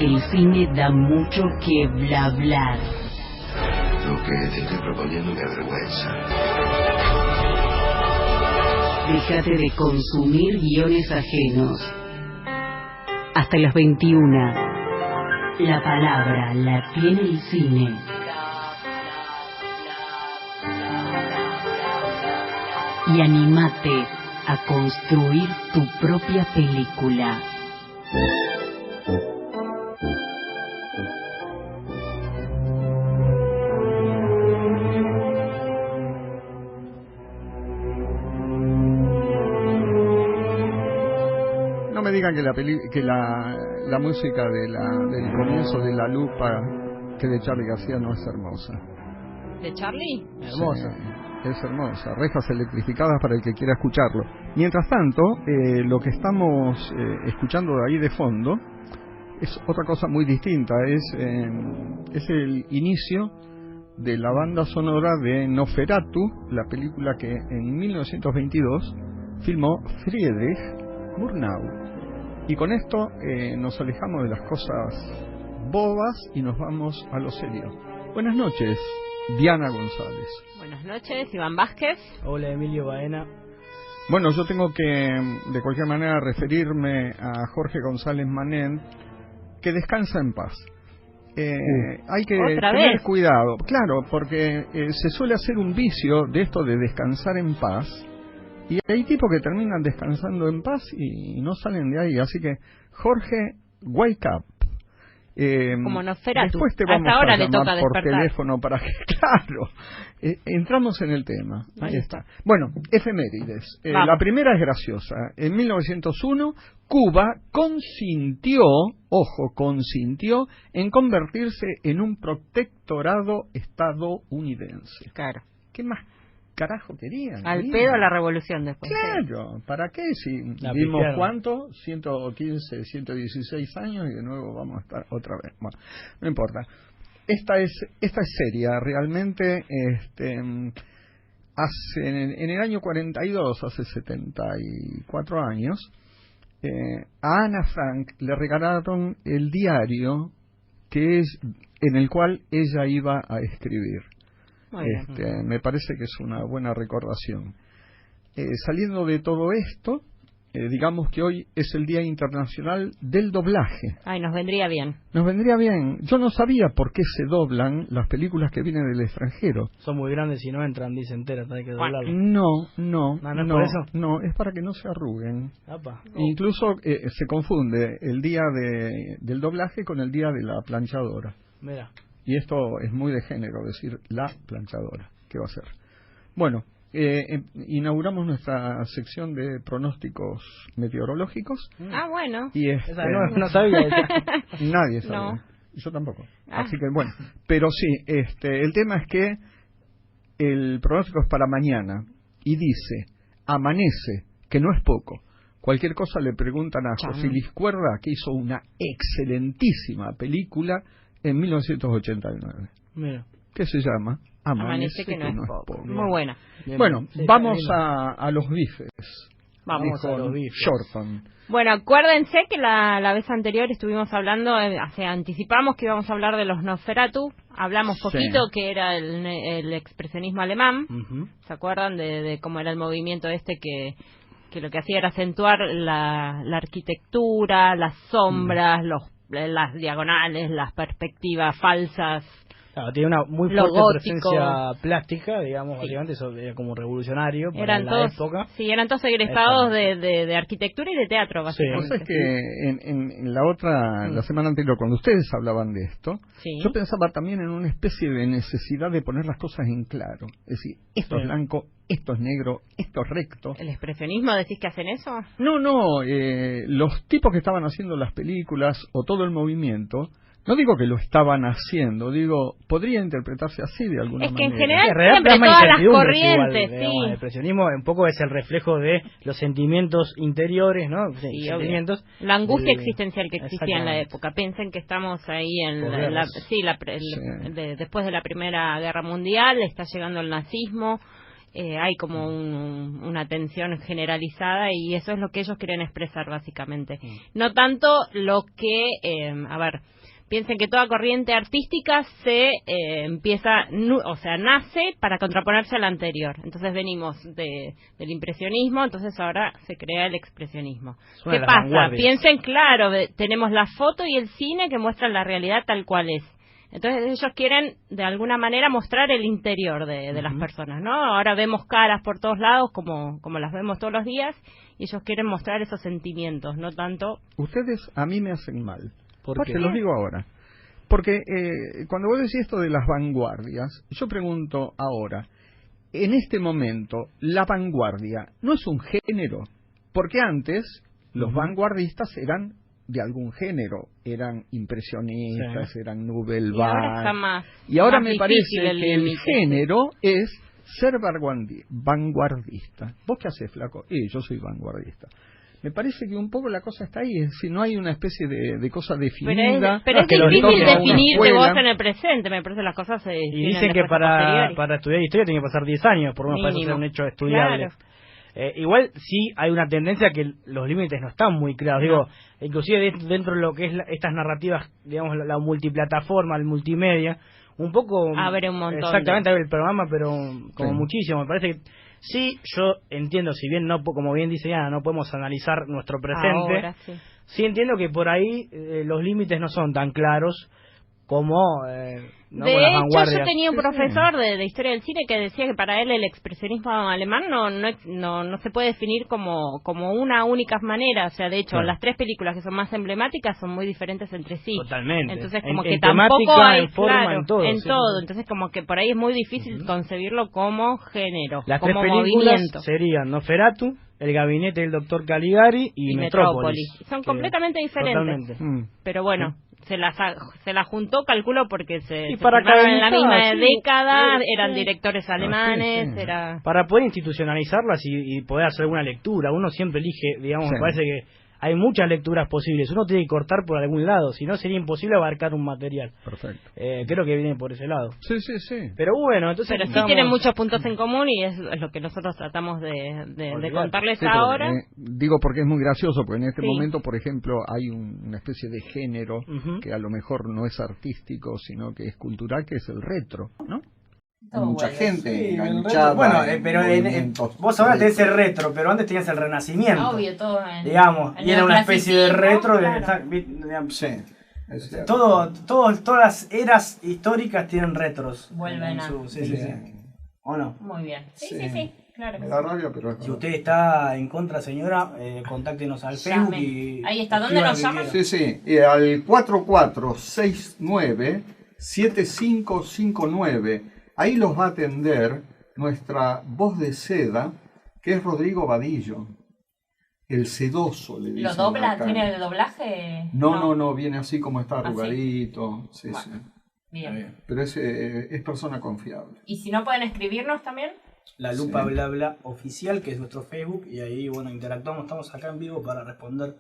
El cine da mucho que hablar. Lo que te estoy proponiendo me avergüenza. Déjate de consumir guiones ajenos. Hasta las 21. La palabra la tiene el cine. Y anímate a construir tu propia película. No me digan que la música del comienzo de La Lupa, que de Charly García, no es hermosa. ¿De Charly? Hermosa. Sí, es hermosa. Rejas electrificadas para el que quiera escucharlo. Mientras tanto, lo que estamos escuchando de ahí de fondo es otra cosa muy distinta. Es el inicio de la banda sonora de Nosferatu, la película que en 1922 filmó Friedrich Murnau. Y con esto nos alejamos de las cosas bobas y nos vamos a lo serio. Buenas noches, Diana González. Buenas noches, Iván Vázquez. Hola, Emilio Baena. Bueno, yo tengo que de cualquier manera referirme a Jorge González Manent, que descansa en paz. Hay que tener cuidado, claro, porque se suele hacer un vicio de esto de descansar en paz. Y hay tipos que terminan descansando en paz y no salen de ahí. Así que, Jorge, wake up. Como Nosferatu. Después te vamos hasta ahora a le llamar toca por despertar. teléfono para que, claro, entramos en el tema. Ahí está. Bueno, efemérides. La primera es graciosa. En 1901, Cuba consintió en convertirse en un protectorado estadounidense. Claro. ¿Qué más carajo querían? Al pedo a la revolución después. Claro, ¿para qué? Si vimos cuánto, 115, 116 años y de nuevo vamos a estar otra vez. Bueno, no importa. Esta es seria, realmente. En el año 42, hace 74 años, a Ana Frank le regalaron el diario en el cual ella iba a escribir. Me parece que es una buena recordación. Saliendo de todo esto, digamos que hoy es el Día Internacional del Doblaje. Ay, nos vendría bien. Nos vendría bien. Yo no sabía por qué se doblan las películas que vienen del extranjero. Son muy grandes y no entran, dice entera, hay que doblarlas. No, ¿es por eso? No, es para que no se arruguen. Apa. Incluso se confunde el día del doblaje con el día de la planchadora. Mira. Y esto es muy de género, decir la planchadora. ¿Qué va a ser? Bueno, inauguramos nuestra sección de pronósticos meteorológicos. Bueno. Y no sabía eso. Nadie sabe. No. Yo tampoco. Así que bueno. Pero sí, el tema es que el pronóstico es para mañana. Y dice, amanece, que no es poco. Cualquier cosa le preguntan a José Luis Cuerda, que hizo una excelentísima película en 1989. Mira. ¿Qué se llama? Amanece que no es poco. Muy buena. Bien. Bueno, vamos a los bifes. Vamos a los bifes. Shorton. Bueno, acuérdense que la vez anterior estuvimos hablando, anticipamos que íbamos a hablar de los Nosferatu. Hablamos poquito, que era el expresionismo alemán. ¿Se acuerdan de cómo era el movimiento que lo que hacía era acentuar la arquitectura, las sombras, las diagonales, las perspectivas falsas? Claro, tiene una muy fuerte presencia plástica, digamos, básicamente eso era como revolucionario para la época. Sí, eran todos egresados de arquitectura y de teatro, básicamente. Sí. Que en la semana anterior, cuando ustedes hablaban de esto, yo pensaba también en una especie de necesidad de poner las cosas en claro. Es decir, esto es blanco, esto es negro, esto es recto. ¿El expresionismo decís que hacen eso? No, los tipos que estaban haciendo las películas o todo el movimiento, no digo que lo estaban haciendo, digo, podría interpretarse así de alguna manera. Es que en general siempre todas las corrientes, igual, digamos, el expresionismo un poco es el reflejo de los sentimientos interiores, ¿no? Sí, sentimientos. La angustia existencial que existía en la época. Piensen que estamos ahí después de la Primera Guerra Mundial, está llegando el nazismo, hay como una tensión generalizada y eso es lo que ellos quieren expresar básicamente. No tanto lo que, piensen que toda corriente artística se nace para contraponerse a la anterior. Entonces venimos del impresionismo, entonces ahora se crea el expresionismo. ¿Qué pasa? Piensen, claro, tenemos la foto y el cine que muestran la realidad tal cual es. Entonces ellos quieren de alguna manera mostrar el interior de las personas, ¿no? Ahora vemos caras por todos lados como las vemos todos los días y ellos quieren mostrar esos sentimientos, no tanto... Ustedes a mí me hacen mal. ¿Por qué? Los digo ahora. Porque cuando vos decís esto de las vanguardias, yo pregunto ahora, en este momento, la vanguardia no es un género, porque antes los vanguardistas eran de algún género, eran impresionistas, eran Nouvelle Vague, y ahora me parece que el género es ser vanguardista. ¿Vos qué haces, flaco? Yo soy vanguardista. Me parece que un poco la cosa está ahí, si no hay una especie de cosa definida. Pero es difícil definirte vos en el presente, me parece las cosas se definen. Y dicen que para estudiar historia tiene que pasar 10 años, por lo menos para ser un hecho estudiable. Claro. Igual sí hay una tendencia que los límites no están muy claros. Digo, inclusive dentro de lo que es estas narrativas, digamos, la multiplataforma, el multimedia, un poco... Abre un montón. Exactamente, abre el programa, pero como muchísimo. Me parece que sí, yo entiendo, si bien no, como bien dice Ana, no podemos analizar nuestro presente, ahora, sí entiendo que por ahí los límites no son tan claros como ¿no? De hecho, yo tenía un profesor de historia del cine que decía que para él el expresionismo alemán no se puede definir como una única manera. O sea, de hecho, las tres películas que son más emblemáticas son muy diferentes entre sí. Totalmente. Entonces, como que en tampoco temática, hay, en forma, claro, en todo. En todo. Entonces, como que por ahí es muy difícil concebirlo como género, las como tres películas movimiento. serían Nosferatu, El gabinete del doctor Caligari y Metrópolis. Son completamente diferentes. Pero bueno, se la juntó, calculo, porque se filmaron en la misma década, eran directores alemanes, para poder institucionalizarlas y poder hacer alguna lectura. Uno siempre elige, digamos, me parece que hay muchas lecturas posibles. Uno tiene que cortar por algún lado, si no sería imposible abarcar un material. Perfecto. Creo que viene por ese lado. Sí. Pero bueno, entonces... Pero sí tienen muchos puntos en común y es lo que nosotros tratamos de contarles ahora. Digo porque es muy gracioso, porque en este momento, por ejemplo, hay una especie de género que a lo mejor no es artístico, sino que es cultural, que es el retro, ¿no? Hay mucha gente enganchada. Bueno, pero vos ahora tenés el retro, pero antes tenías el renacimiento. Obvio, todo. Digamos, y era una especie de retro. Claro. Todas las eras históricas tienen retros. Vuelven a... Sí. ¿O no? Muy bien. Sí. Claro. Me da rabia, pero si usted está en contra, señora, contáctenos al Facebook y... Ahí está, ¿dónde nos llaman? Sí, al 4469-7559. Ahí los va a atender nuestra voz de seda, que es Rodrigo Vadillo. El sedoso, le dicen. ¿Lo dobla? ¿Tiene de doblaje? No, viene así como está arrugadito. Sí. Bien. Pero es persona confiable. ¿Y si no pueden escribirnos también? La Lupa Bla Oficial, que es nuestro Facebook, y ahí, interactuamos, estamos acá en vivo para responder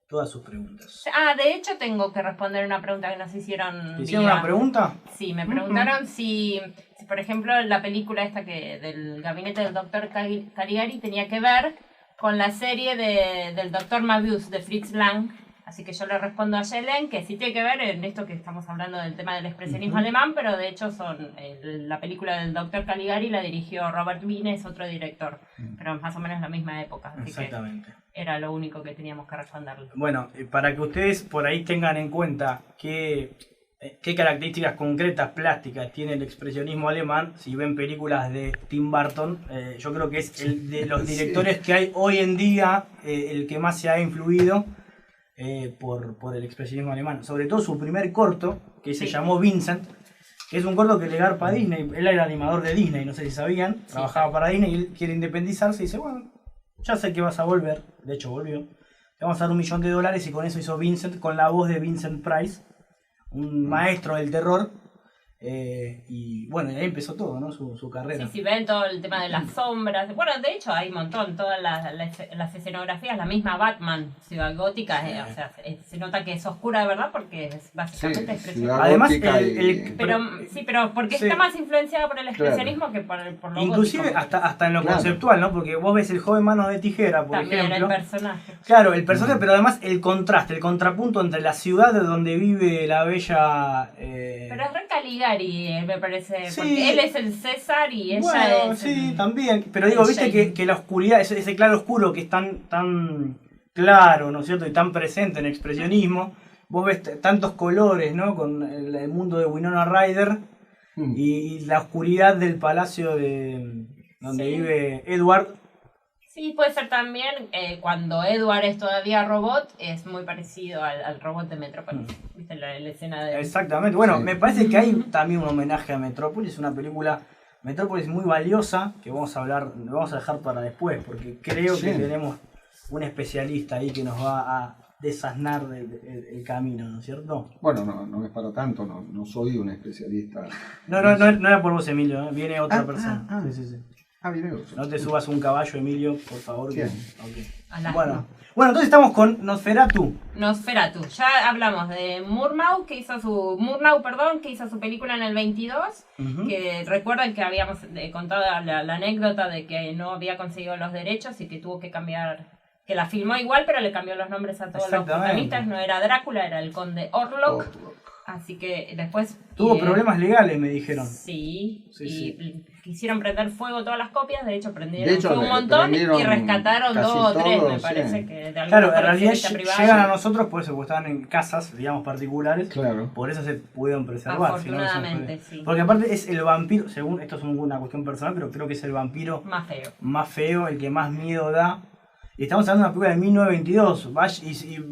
todas sus preguntas. De hecho tengo que responder una pregunta que nos hicieron. ¿Te hicieron una pregunta? Sí, me preguntaron si, por ejemplo, la película esta del gabinete del doctor Caligari tenía que ver con la serie del doctor Möbius de Fritz Lang. Así que yo le respondo a Yelen que sí tiene que ver en esto que estamos hablando del tema del expresionismo alemán, pero de hecho la película del doctor Caligari la dirigió Robert Wiene, es otro director, pero más o menos la misma época. Así exactamente. Que era lo único que teníamos que responderle. Bueno, para que ustedes por ahí tengan en cuenta qué características concretas plásticas tiene el expresionismo alemán, si ven películas de Tim Burton, yo creo que es el de los directores que hay hoy en día, el que más se ha influido por el expresionismo alemán. Sobre todo su primer corto, que se llamó Vincent, que es un corto que le garpa a Disney. Él era animador de Disney, no sé si sabían, trabajaba para Disney y él quiere independizarse y dice, bueno, ya sé que vas a volver, de hecho volvió, te vamos a dar $1 millón y con eso hizo Vincent, con la voz de Vincent Price, un maestro del terror, Y bueno, ahí empezó todo, ¿no? Su carrera. Sí, ven todo el tema de las sombras. Bueno, de hecho hay un montón, todas las escenografías, la misma Batman, Ciudad Gótica, o sea, se nota que es oscura de verdad porque es básicamente expresionismo. Además, pero porque está más influenciada por el expresionismo que por lo inclusive gótico. hasta en lo conceptual, ¿no? Porque vos ves el joven Manos de Tijera, por también ejemplo. el personaje. Claro, el personaje, pero además el contraste, el contrapunto entre la ciudad de donde vive la bella... Pero es re Caligari, me parece, sí. porque él es el César y ella bueno, es... sí, también, pero digo, viste que la oscuridad, ese claro oscuro que es tan claro, ¿no es cierto? Y tan presente en el expresionismo, vos ves tantos colores, ¿no? Con el mundo de Winona Ryder y la oscuridad del palacio donde vive Edward. Sí, puede ser también cuando Edward es todavía robot, es muy parecido al robot de Metrópolis. ¿Viste la escena de...? Exactamente. Bueno, me parece que hay también un homenaje a Metrópolis, una película Metrópolis muy valiosa que vamos a dejar para después, porque creo que tenemos un especialista ahí que nos va a desasnar el camino, ¿no es cierto? Bueno, no es para tanto, no soy un especialista. No era por vos, Emilio, viene otra persona. Sí. No te subas un caballo, Emilio, por favor. Bien. Okay. Bueno, entonces estamos con Nosferatu. Ya hablamos de Murnau, que hizo su película en el 22. Que recuerdan que habíamos contado la anécdota de que no había conseguido los derechos y que tuvo que cambiar, que la filmó igual, pero le cambió los nombres a todos los protagonistas. No era Drácula, era el conde Orlok. Así que después... Tuvo problemas legales, me dijeron. Sí. Quisieron prender fuego todas las copias, de hecho prendieron fuego un montón y rescataron 2 o 3, me parece que de alguna en realidad llegan a nosotros por eso, porque estaban en casas, digamos, particulares, por eso se pudieron preservar. Afortunadamente, sí. Porque aparte es el vampiro, según, esto es una cuestión personal, pero creo que es el vampiro más feo, el que más miedo da. Y estamos hablando de una película de 1922,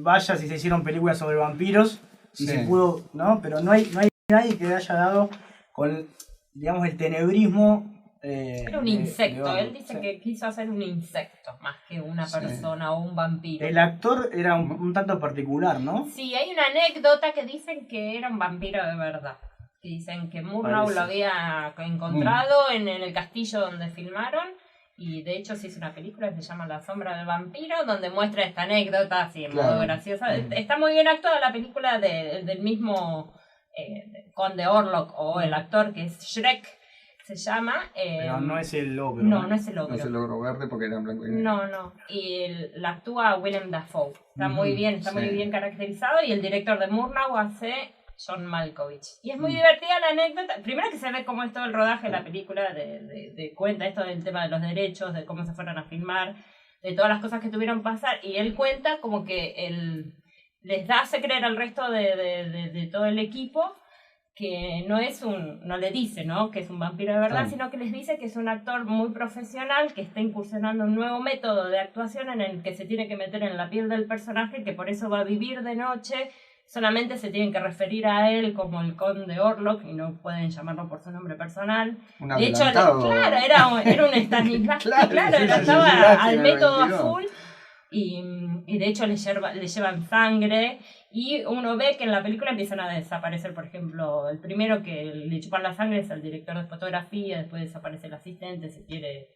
vaya si se hicieron películas sobre vampiros, si se pudo, ¿no? Pero no hay nadie que haya dado con, digamos, el tenebrismo. Era un insecto, él dice que quiso hacer un insecto más que una persona o un vampiro. El actor era un tanto particular, ¿no? Sí, hay una anécdota que dicen que era un vampiro de verdad. Que dicen que Murnau lo había encontrado en el castillo donde filmaron. Y de hecho se hizo una película que se llama La sombra del vampiro, donde muestra esta anécdota así en modo graciosa. Está muy bien actuada la película del mismo conde Orlok, o el actor que es Shrek, se llama. Pero no es el ogro. No es el ogro. No es el ogro verde porque era en blanco y negro. No. Y la actúa Willem Dafoe. Está muy bien, muy bien caracterizado. Y el director de Murnau hace John Malkovich. Y es muy divertida la anécdota. Primero que se ve cómo es todo el rodaje de la película, de cuenta esto del tema de los derechos, de cómo se fueron a filmar, de todas las cosas que tuvieron que pasar. Y él cuenta como que él les hace creer al resto de todo el equipo que no le dice, ¿no?, que es un vampiro de verdad, sino que les dice que es un actor muy profesional, que está incursionando un nuevo método de actuación en el que se tiene que meter en la piel del personaje, que por eso va a vivir de noche. Solamente se tienen que referir a él como el conde Orlok y no pueden llamarlo por su nombre personal. De hecho, era un Stanislavski, estaba al método a full. Y de hecho le llevan sangre y uno ve que en la película empiezan a desaparecer, por ejemplo, el primero que le chupan la sangre es el director de fotografía, después desaparece el asistente, se quiere...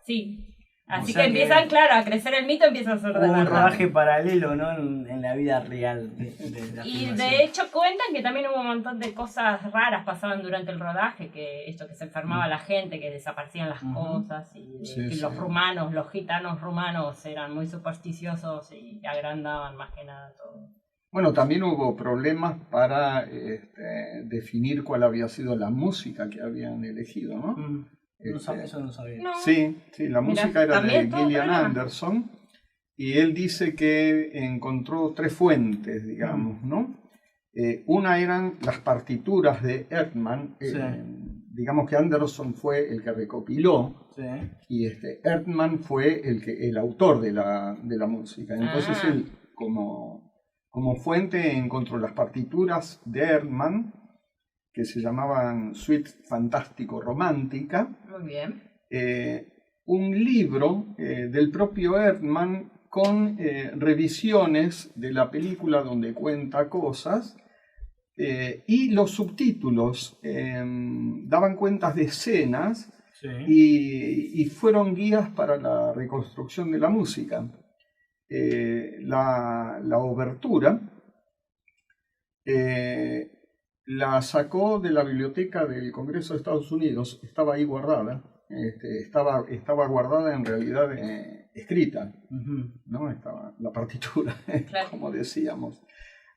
Sí. Así que empiezan, a crecer el mito, empieza a ser de verdad. Un rodaje paralelo, ¿no? En la vida real de la y de hecho cuentan que también hubo un montón de cosas raras pasaban durante el rodaje, que se enfermaba la gente, que desaparecían las cosas, y que los gitanos rumanos eran muy supersticiosos y agrandaban más que nada todo. Bueno, también hubo problemas para definir cuál había sido la música que habían elegido, ¿no? Eso no sabía. No. Sí, la música era de Gillian Anderson, y él dice que encontró 3 fuentes, digamos, ¿no? Una eran las partituras de Erdmann, digamos que Anderson fue el que recopiló, y Erdmann fue el autor de la música. Entonces él, como fuente, encontró las partituras de Erdmann, que se llamaban Suite Fantástico Romántica. Muy bien. Un libro del propio Erdmann con revisiones de la película donde cuenta cosas, y los subtítulos daban cuentas de escenas, sí, y fueron guías para la reconstrucción de la música. La obertura la sacó de la biblioteca del Congreso de Estados Unidos, estaba ahí guardada, estaba guardada en realidad escrita, ¿no? Estaba la partitura, claro, como decíamos.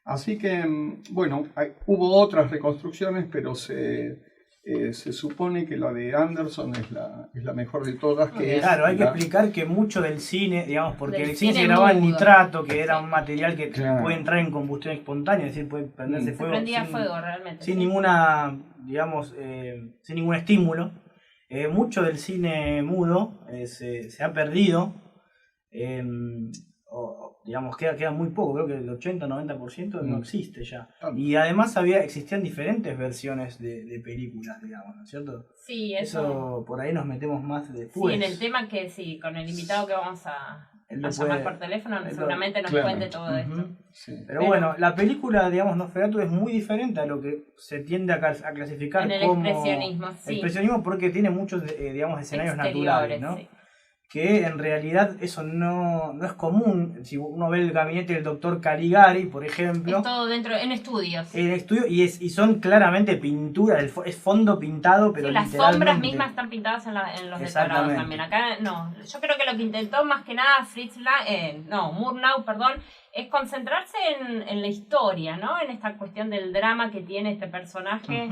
Así que, bueno, hubo otras reconstrucciones, pero se supone que la de Anderson es la mejor de todas. Claro, hay que explicar que mucho del cine, digamos, porque el cine se grababa en nitrato, que era un material que, claro, puede entrar en combustión espontánea, es decir, puede prenderse fuego. Prendía fuego realmente. Sin ninguna, digamos, sin ningún estímulo. Mucho del cine mudo se ha perdido. Digamos, queda muy poco, creo que el 80-90% no existe ya. Y además existían diferentes versiones de películas, digamos, ¿no es cierto? Sí, eso por ahí nos metemos más después. Sí, en el tema que sí, con el invitado que vamos a llamar por teléfono, seguramente nos cuente todo esto. Sí. Pero bueno, la película, digamos, Nosferatu es muy diferente a lo que se tiende a clasificar en el como expresionismo, sí. Expresionismo, porque tiene muchos, digamos, escenarios naturales, ¿no? Sí. Que en realidad eso no es común. Si uno ve el gabinete del doctor Caligari, por ejemplo, es todo dentro, en estudios. En estudio, y son claramente pinturas, es fondo pintado, pero sí, las sombras mismas están pintadas en los decorados también. Acá no, yo creo que lo que intentó más que nada Murnau, es concentrarse en la historia, ¿no? En esta cuestión del drama que tiene este personaje,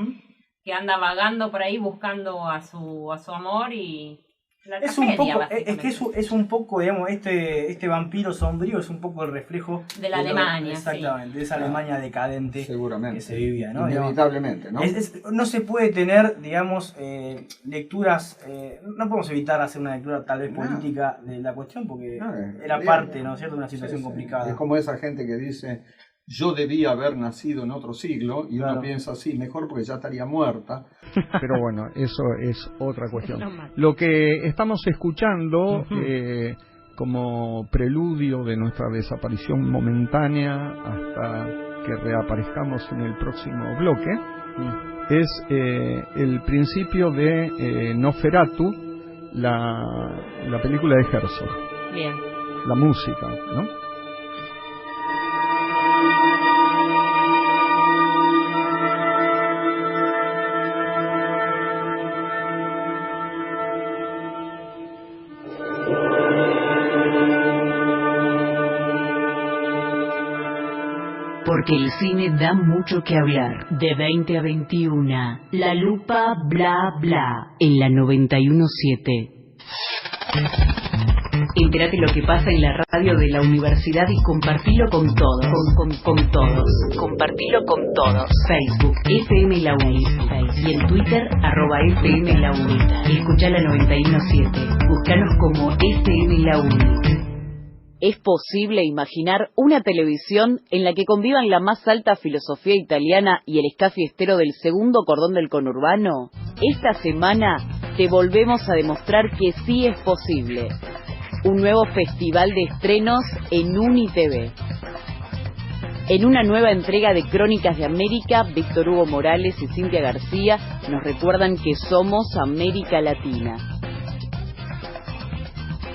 que anda vagando por ahí buscando a su amor y... Es un poco, digamos, este vampiro sombrío es un poco el reflejo de la Alemania, exactamente, sí, de esa Alemania decadente, seguramente, que se vivía, ¿no? Inevitablemente, ¿no? No se puede tener, digamos, lecturas, no podemos evitar hacer una lectura tal vez política de la cuestión, porque era parte, ¿no es cierto?, de una situación complicada. Es como esa gente que dice: yo debía haber nacido en otro siglo, y uno piensa así, mejor porque ya estaría muerta. Pero bueno, eso es otra cuestión. Lo que estamos escuchando como preludio de nuestra desaparición momentánea hasta que reaparezcamos en el próximo bloque es el principio de Nosferatu, la película de Herzog. Bien. La música, ¿no? Porque el cine da mucho que hablar. De 20 a 21, La Lupa Bla Bla, en la 91.7. Entérate lo que pasa en la radio de la universidad y compartilo con todos. Con todos. Compartilo con todos. Facebook, FM La Uni. Y en Twitter, @FM La Uni. Escuchá la 91.7. Búscanos como FM La Uni. ¿Es posible imaginar una televisión en la que convivan la más alta filosofía italiana y el ska fiestero del segundo cordón del conurbano? Esta semana te volvemos a demostrar que sí es posible. Un nuevo festival de estrenos en UniTV. En una nueva entrega de Crónicas de América, Víctor Hugo Morales y Cintia García nos recuerdan que somos América Latina.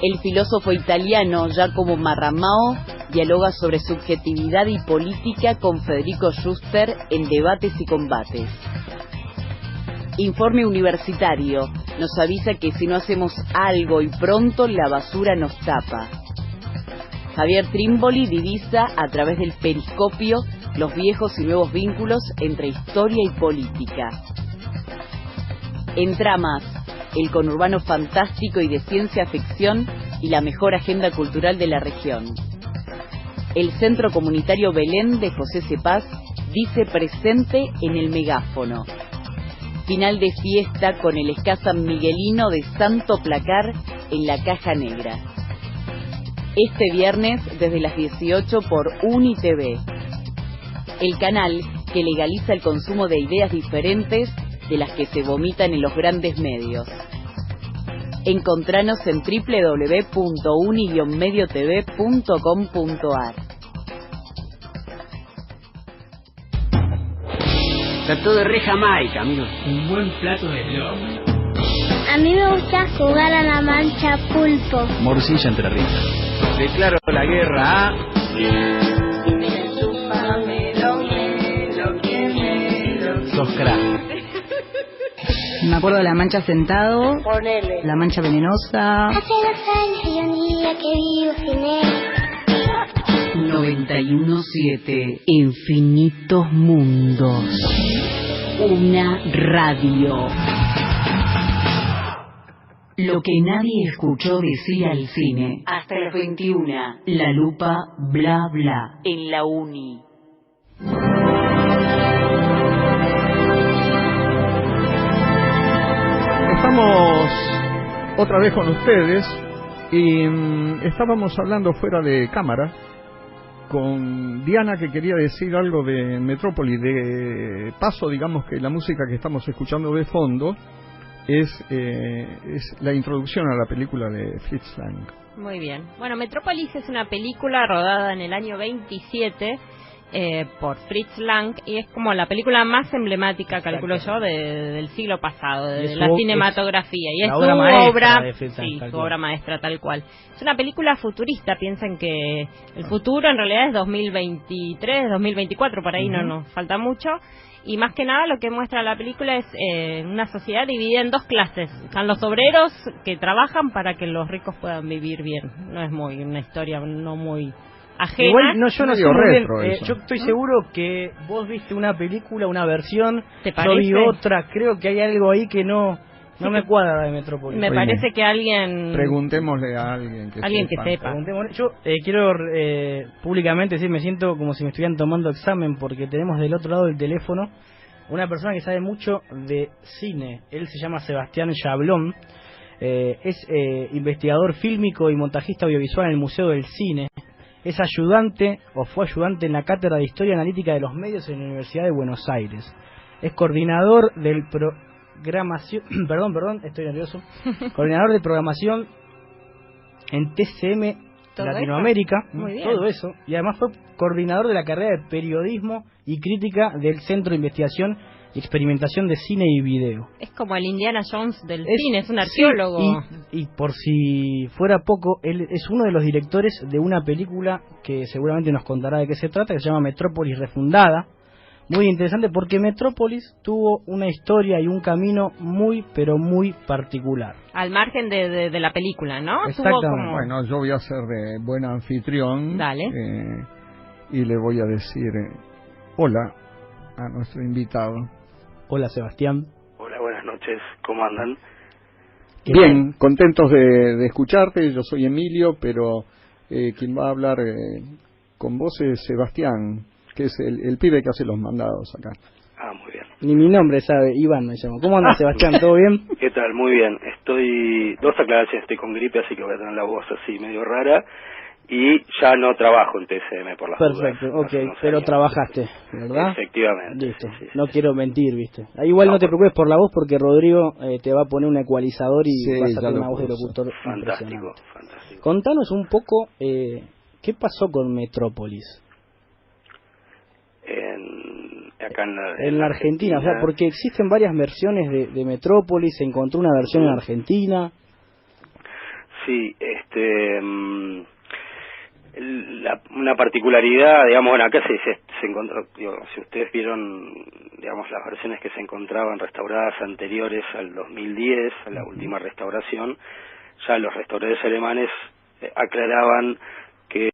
El filósofo italiano Giacomo Marramao dialoga sobre subjetividad y política con Federico Schuster en Debates y Combates. Informe Universitario nos avisa que si no hacemos algo y pronto, la basura nos tapa. Javier Trimboli divisa a través del periscopio los viejos y nuevos vínculos entre historia y política. En tramas, el conurbano fantástico y de ciencia ficción y la mejor agenda cultural de la región. El Centro Comunitario Belén de José Cepaz dice presente en el megáfono. Final de fiesta con el ska San Miguelino de Santo Placar en la Caja Negra. Este viernes desde las 18 por UniTV. El canal que legaliza el consumo de ideas diferentes de las que se vomitan en los grandes medios. Encontranos en www.uni-mediotv.com.ar. Trató de re Jamaica, amigos. Un buen plato de blog. A mí me gusta jugar a la mancha pulpo. Morcilla Entre Ríos. Declaro la guerra a... Sos crack. Me acuerdo de La Mancha Sentado. Ponele. La Mancha Venenosa. Hace 2 años y un día que vivo sin él. 91.7 Infinitos Mundos. Una radio. Lo que nadie escuchó decir al cine. Hasta las 21. La lupa bla bla. En la uni. Estamos otra vez con ustedes y estábamos hablando fuera de cámara con Diana, que quería decir algo de Metrópolis. De paso, digamos que la música que estamos escuchando de fondo es la introducción a la película de Fritz Lang. Muy bien. Bueno, Metrópolis es una película rodada en el año 27 por Fritz Lang, y es como la película más emblemática, calculo yo, del siglo pasado, de la cinematografía, y es su obra maestra tal cual. Es una película futurista. Piensen que el futuro en realidad es 2023, 2024, por ahí no falta mucho. Y más que nada lo que muestra la película es una sociedad dividida en 2 clases. Están los obreros que trabajan para que los ricos puedan vivir bien. No es una historia no muy ajena. Igual yo no sé muy bien, yo estoy seguro que vos viste una película, una versión, yo vi otra. Creo que hay algo ahí que no me cuadra de Metrópolis. Me parece que alguien... Preguntémosle a alguien que sepa. Yo quiero públicamente decir, me siento como si me estuvieran tomando examen, porque tenemos del otro lado del teléfono una persona que sabe mucho de cine. Él se llama Sebastián Yablón, es investigador fílmico y montajista audiovisual en el Museo del Cine. Es ayudante, o fue ayudante en la Cátedra de Historia Analítica de los Medios en la Universidad de Buenos Aires. Es coordinador del programación, perdón, estoy nervioso. Coordinador de programación en TCM Latinoamérica, todo eso. Y además fue coordinador de la carrera de Periodismo y Crítica del Centro de Investigación y Experimentación de Cine y Video. Es como el Indiana Jones del cine, es un arqueólogo. Y por si fuera poco, él es uno de los directores de una película que seguramente nos contará de qué se trata, que se llama Metrópolis Refundada. Muy interesante porque Metrópolis tuvo una historia y un camino muy, pero muy particular. Al margen de la película, ¿no? Exactamente. Bueno, yo voy a ser de buen anfitrión. Dale. Y le voy a decir hola a nuestro invitado. Hola, Sebastián. Hola, buenas noches. ¿Cómo andan? Bien, contentos de escucharte. Yo soy Emilio, pero quien va a hablar con vos es Sebastián, que es el pibe que hace los mandados acá. Ah, muy bien. Ni mi nombre sabe, Iván me llamo. ¿Cómo andas, Sebastián? ¿Todo bien? ¿Qué tal? Muy bien. Dos aclaraciones. Estoy con gripe, así que voy a tener la voz así medio rara. Y ya no trabajo en TCM por las dudas. Perfecto, ok, pero trabajaste, ¿verdad? Efectivamente. Listo, no quiero mentir, ¿viste? Igual no te preocupes por la voz, porque Rodrigo te va a poner un ecualizador y vas a tener una voz de locutor fantástico. Contanos un poco, ¿qué pasó con Metrópolis? Acá en la Argentina, o sea, porque existen varias versiones de Metrópolis, se encontró una versión en Argentina. Sí, una particularidad, digamos, bueno, acá se encontró, si ustedes vieron, digamos, las versiones que se encontraban restauradas anteriores al 2010, a la última restauración, ya los restauradores alemanes aclaraban que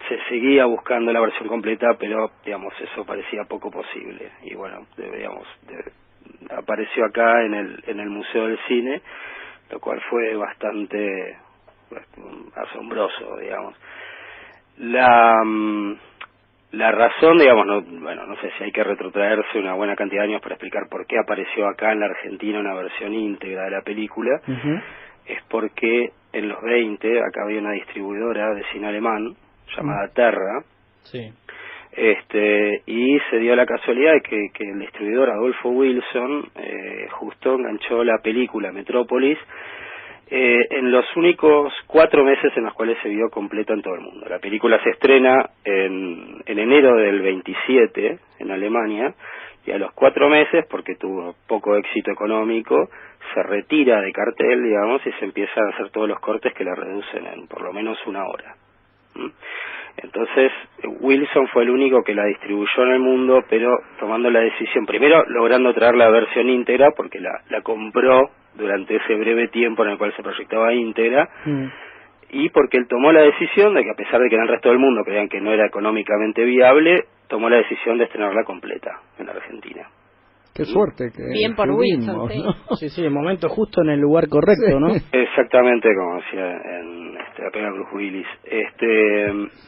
se seguía buscando la versión completa, pero, digamos, eso parecía poco posible. Y bueno, apareció acá en el Museo del Cine, lo cual fue bastante asombroso, digamos. La razón, digamos, no sé si hay que retrotraerse una buena cantidad de años para explicar por qué apareció acá en la Argentina una versión íntegra de la película, es porque en los 20 acá había una distribuidora de cine alemán llamada Terra, y se dio la casualidad de que el distribuidor Adolfo Wilson justo enganchó la película Metrópolis en los únicos 4 meses en los cuales se vio completa en todo el mundo. La película se estrena en enero del 27 en Alemania y a los 4 meses, porque tuvo poco éxito económico, se retira de cartel, digamos, y se empiezan a hacer todos los cortes que la reducen en por lo menos 1 hora. Entonces Wilson fue el único que la distribuyó en el mundo, pero tomando la decisión, primero logrando traer la versión íntegra, porque la compró durante ese breve tiempo en el cual se proyectaba íntegra, y porque él tomó la decisión de que, a pesar de que en el resto del mundo creían que no era económicamente viable, tomó la decisión de estrenarla completa en Argentina. Qué suerte que bien por Wilson, sí. ¿no? Sí, el momento justo en el lugar correcto, ¿no? Exactamente, como decía en la pega Bruce Willis.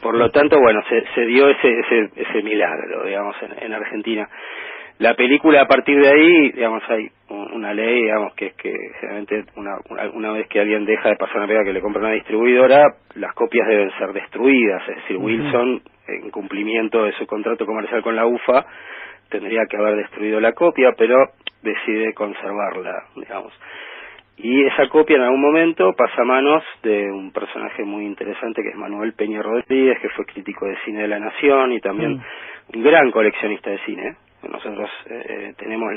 Por lo tanto, bueno, se dio ese milagro, digamos, en Argentina. La película, a partir de ahí, digamos, hay una ley, digamos, que es que generalmente una vez que alguien deja de pasar una pega que le compra una distribuidora, las copias deben ser destruidas. Es decir, Wilson, en cumplimiento de su contrato comercial con la UFA, tendría que haber destruido la copia, pero decide conservarla, digamos. Y esa copia en algún momento pasa a manos de un personaje muy interesante que es Manuel Peña Rodríguez, que fue crítico de cine de La Nación y también un gran coleccionista de cine. Nosotros tenemos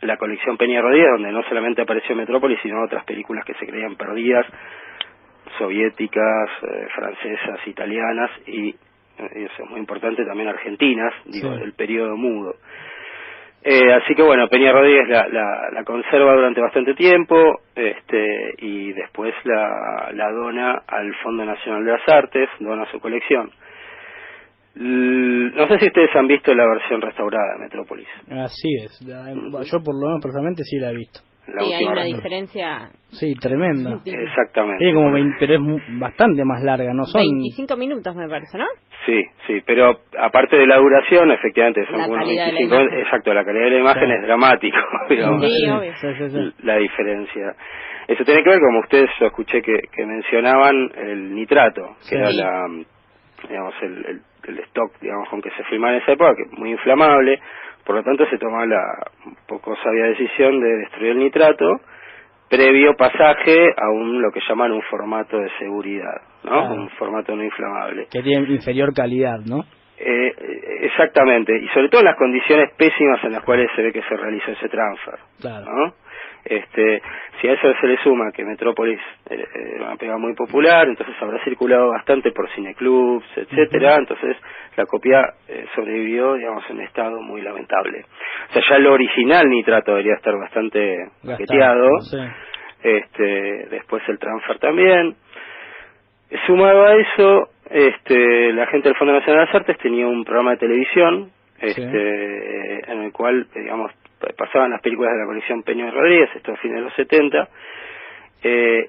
la colección Peña Rodríguez, donde no solamente apareció Metrópolis, sino otras películas que se creían perdidas, soviéticas, francesas, italianas y eso es muy importante, también argentinas, del periodo mudo. Así que bueno, Peña Rodríguez la conserva durante bastante tiempo, y después la dona al Fondo Nacional de las Artes, dona su colección. No sé si ustedes han visto la versión restaurada de Metrópolis. Así es, yo por lo menos personalmente sí la he visto. Sí, hay una diferencia. Sí, tremenda. Exactamente. Tiene como 20, pero es bastante más larga, ¿no? Son 25 minutos, me parece, ¿no? Sí, pero aparte de la duración, efectivamente, son unos 25 minutos. Exacto, la calidad de la imagen es dramático, digamos, sí, obvio. La diferencia. Eso tiene que ver, como ustedes, yo escuché que mencionaban el nitrato, que era digamos, el stock, digamos, con que se filmaba en esa época, que es muy inflamable. Por lo tanto, se tomó la un poco sabia decisión de destruir el nitrato previo pasaje a lo que llaman un formato de seguridad, ¿no? Un formato no inflamable. Que tiene inferior calidad, ¿no? Exactamente, y sobre todo en las condiciones pésimas en las cuales se ve que se realizó ese transfer, ¿no? Si a eso se le suma que Metrópolis era una pega muy popular, entonces habrá circulado bastante por cineclubs, etcétera, entonces la copia sobrevivió, digamos, en estado muy lamentable. O sea, ya el original nitrato debería estar bastante paqueteado, después el transfer también. Sumado a eso, la gente del Fondo Nacional de las Artes tenía un programa de televisión, en el cual, digamos, pasaban las películas de la colección Peña Rodríguez, esto a fines de los 70,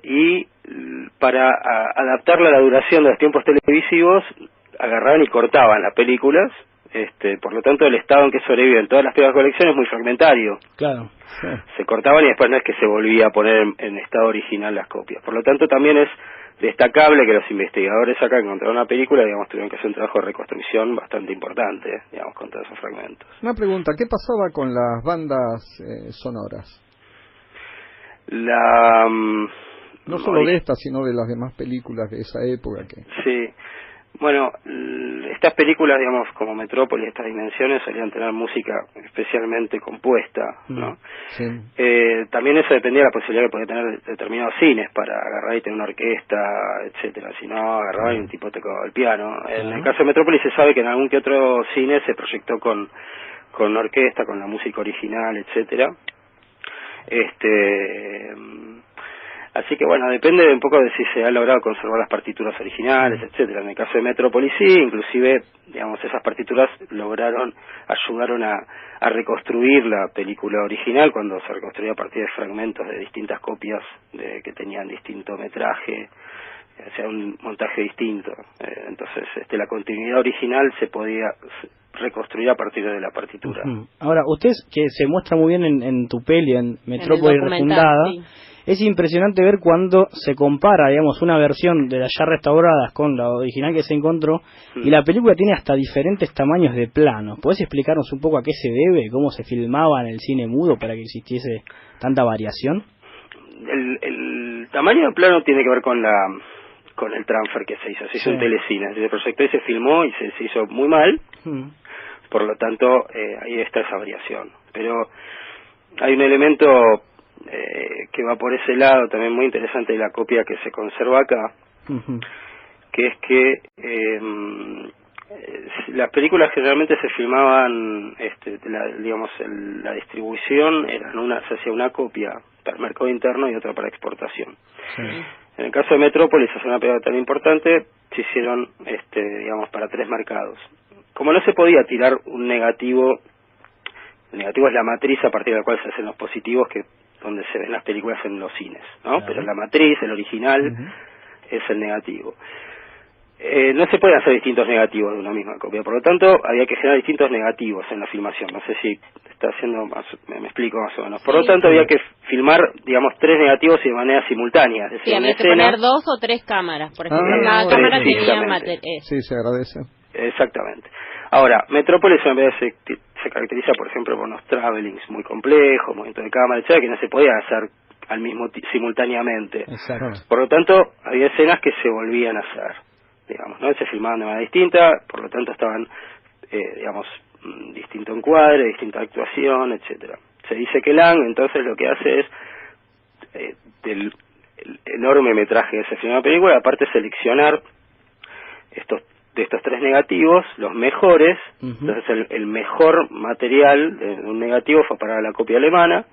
y para adaptarla a la duración de los tiempos televisivos, agarraban y cortaban las películas, por lo tanto el estado en que sobreviven todas las películas de colección es muy fragmentario. Claro. Se cortaban y después no es que se volvía a poner en estado original las copias. Por lo tanto también es destacable que los investigadores acá encontraron una película, digamos, tuvieron que hacer un trabajo de reconstrucción bastante importante, digamos, con todos esos fragmentos. Una pregunta, ¿qué pasaba con las bandas sonoras? No solo de esta, sino de las demás películas de esa época. Sí, bueno, estas películas, digamos, como Metrópolis, estas dimensiones, solían tener música especialmente compuesta, ¿no? Sí. También eso dependía de la posibilidad que podía tener determinados cines para agarrar y tener una orquesta, etcétera. Si no, agarraba y un tipo tocaba el piano. En el caso de Metrópolis se sabe que en algún que otro cine se proyectó con orquesta, con la música original, etcétera. Así que bueno, depende un poco de si se ha logrado conservar las partituras originales, etcétera. En el caso de Metrópolis sí, inclusive, digamos, esas partituras ayudaron a reconstruir la película original cuando se reconstruía a partir de fragmentos de distintas copias que tenían distinto metraje, o sea, un montaje distinto. Entonces, la continuidad original se podía reconstruir a partir de la partitura. Ahora, usted, que se muestra muy bien en tu peli, en Metrópolis Refundada, es impresionante ver cuando se compara, digamos, una versión de las ya restauradas con la original que se encontró, y la película tiene hasta diferentes tamaños de plano. ¿Podés explicarnos un poco a qué se debe, cómo se filmaba en el cine mudo para que existiese tanta variación? El tamaño de plano tiene que ver con el transfer que se hizo. Se hizo en telecine, se proyectó y se filmó y se hizo muy mal, por lo tanto ahí está esa variación. Pero hay un elemento que va por ese lado también muy interesante de la copia que se conserva acá, que es que las películas generalmente se filmaban, la distribución se hacía una copia para el mercado interno y otra para exportación. Sí. En el caso de Metrópolis, hacer una película tan importante, se hicieron, para 3 mercados. Como no se podía tirar un negativo, el negativo es la matriz a partir de la cual se hacen los positivos, que donde se ven las películas en los cines, ¿no? Claro. Pero la matriz, el original, es el negativo. No se pueden hacer distintos negativos de una misma copia, por lo tanto había que generar distintos negativos en la filmación. No sé si está haciendo me explico más o menos. Por lo tanto había que filmar, 3 negativos y de manera simultánea. Es decir, había que poner 2 o 3 cámaras, por ejemplo, cada cámara tenía material. Sí, se agradece. Exactamente. Ahora, Metrópolis se caracteriza, por ejemplo, por unos travelings muy complejos, movimientos de cámara, etcétera, que no se podía hacer simultáneamente. Exacto. Por lo tanto, había escenas que se volvían a hacer, ¿no? Se filmaban de manera distinta, por lo tanto estaban, distinto encuadre, distinta actuación, etcétera. Se dice que Lang, entonces, lo que hace es, del enorme metraje que se filmó en la película, aparte seleccionar de estos 3 negativos, los mejores. Entonces el mejor material de un negativo fue para la copia alemana,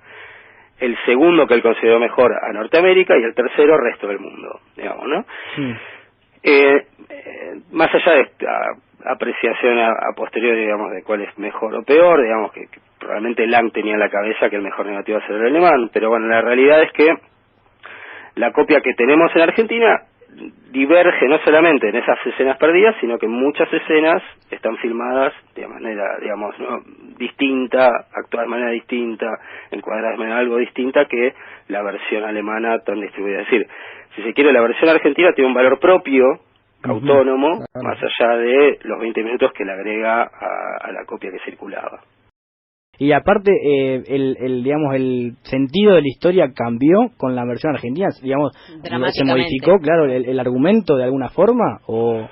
el segundo que él consideró mejor a Norteamérica y el tercero resto del mundo, ¿no? Más allá de esta apreciación a posteriori, de cuál es mejor o peor, que probablemente Lang tenía en la cabeza que el mejor negativo iba a ser el alemán, pero bueno, la realidad es que la copia que tenemos en Argentina diverge no solamente en esas escenas perdidas, sino que muchas escenas están filmadas de manera, distinta, actuadas de manera distinta, encuadradas de manera algo distinta que la versión alemana tan distribuida. Es decir, si se quiere, la versión argentina tiene un valor propio, autónomo, más allá de los 20 minutos que le agrega a la copia que circulaba. Y aparte, el sentido de la historia cambió con la versión argentina, se modificó, claro, el argumento de alguna forma, o...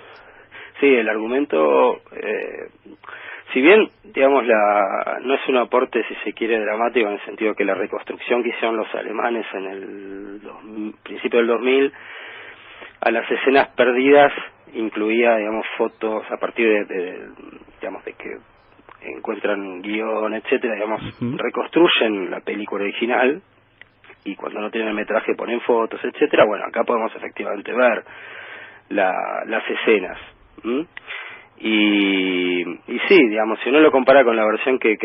Sí, el argumento, si bien, no es un aporte, si se quiere, dramático, en el sentido que la reconstrucción que hicieron los alemanes en el principio del 2000, a las escenas perdidas incluía, fotos a partir de que encuentran guión, etcétera, reconstruyen la película original, y cuando no tienen el metraje ponen fotos, etcétera. Bueno, acá podemos efectivamente ver las escenas. Y sí, si uno lo compara con la versión que